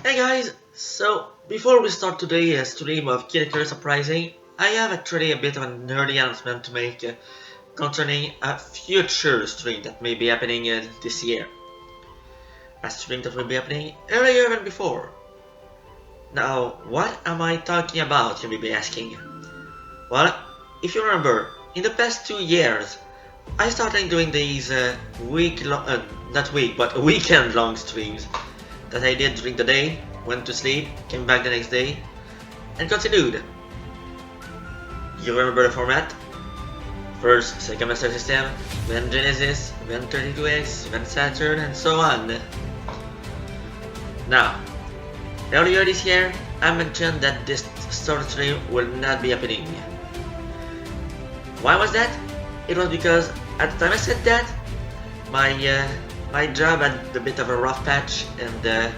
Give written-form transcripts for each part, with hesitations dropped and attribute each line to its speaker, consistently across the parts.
Speaker 1: Hey guys, so before we start today's stream of Kid Icarus Uprising, I have actually a bit of a nerdy announcement to make concerning a future stream that may be happening this year. A stream that will be happening earlier than before. Now, what am I talking about, you may be asking? Well, if you remember, in the past 2 years, I started doing these not week, but weekend long streams that I did during the day, went to sleep, came back the next day, and continued. You remember the format? First Sega Master System, then Genesis, then 32X, then Saturn, and so on. Now, earlier this year, I mentioned that this sort of stream will not be happening. Why was that? It was because at the time I said that, my job had a bit of a rough patch, and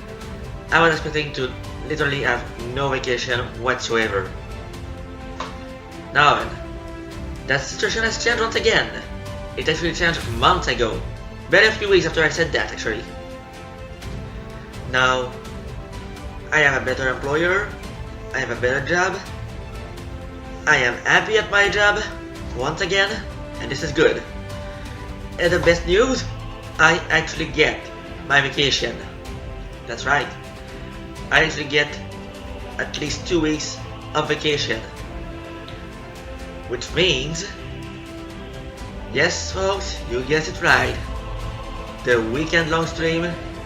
Speaker 1: I was expecting to literally have no vacation whatsoever. Now then, that situation has changed once again. It actually changed months ago. Very few weeks after I said that, actually. Now, I have a better employer, I have a better job, I am happy at my job, once again, and this is good. And the best news, I actually get my vacation. That's right. I actually get at least 2 weeks of vacation. Which means, yes folks, you guessed it right, the weekend long stream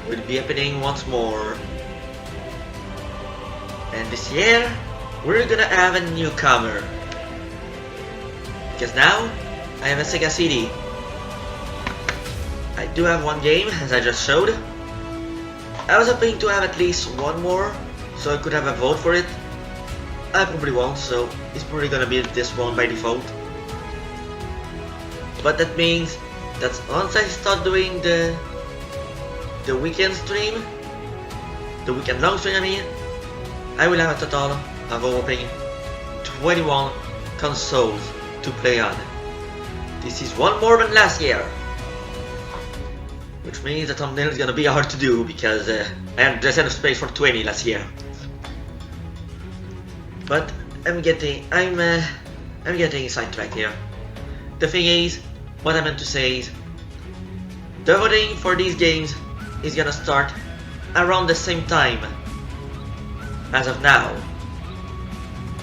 Speaker 1: will be happening once more. And this year, we're gonna have a newcomer. Because now, I have a Sega CD. I do have one game, as I just showed. I was hoping to have at least one more, so I could have a vote for it. I probably won't, so it's probably gonna be this one by default. But that means that once I start doing the weekend stream, the weekend long stream I mean, I will have a total of opening 21 consoles to play on. This is one more than last year. Which means the thumbnail is gonna be hard to do because I had just enough space for 20 last year. But I'm getting sidetracked here. The thing is, what I meant to say is, the voting for these games is gonna start around the same time as of now.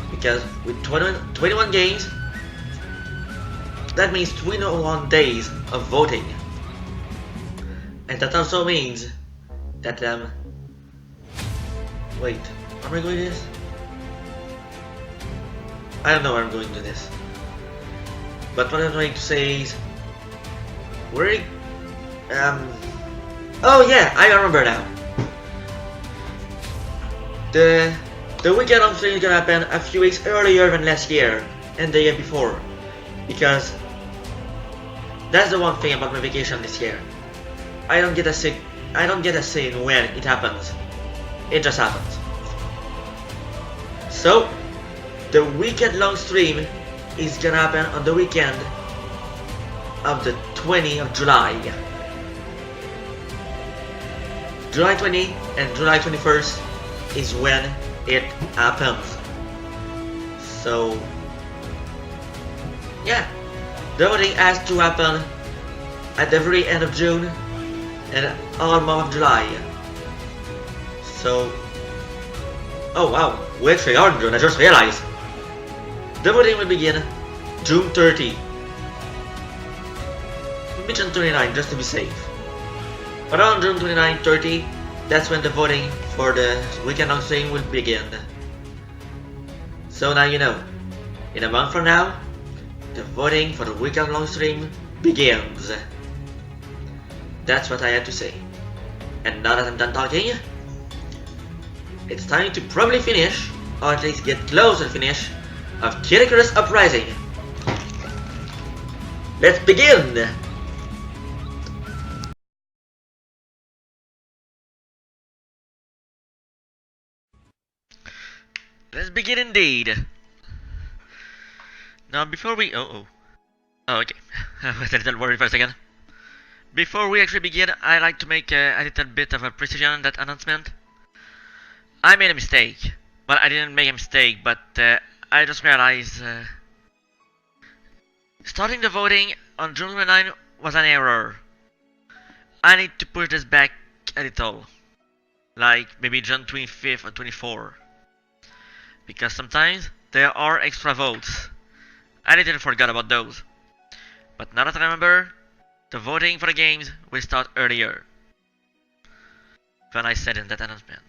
Speaker 1: Because with 21 games, that means 21 days of voting. And that also means that, wait, am I going to this? I don't know where I'm going to this. But what I'm trying to say is, oh yeah, I remember now. The weekend long stream is gonna happen a few weeks earlier than last year and the year before. Because that's the one thing about my vacation this year. I don't get a say in when it happens. It just happens. So, the weekend long stream is gonna happen on the weekend of the 20th of July. July 20 and July 21st is when it happens. So, yeah, the voting has to happen at the very end of June and all month of July. So, oh wow, we actually are in June, I just realized. The voting will begin June 30. Maybe June 29 just to be safe. Around June 29, 30, that's when the voting for the weekend long stream will begin. So now you know, in a month from now, the voting for the weekend long stream begins. That's what I had to say. And now that I'm done talking, it's time to probably finish, or at least get close to the finish, of Kid Icarus Uprising. Let's begin! Let's begin indeed. Now before we... Oh, okay. I was a little worried for a second. Before we actually begin, I'd like to make a little bit of a precision on that announcement. I made a mistake. Well, I didn't make a mistake, but I just realized starting the voting on June 29 was an error. I need to push this back a little, like maybe June 25th or 24, because sometimes there are extra votes. I didn't forget about those, but now that I remember, the voting for the games will start earlier than I said in that announcement.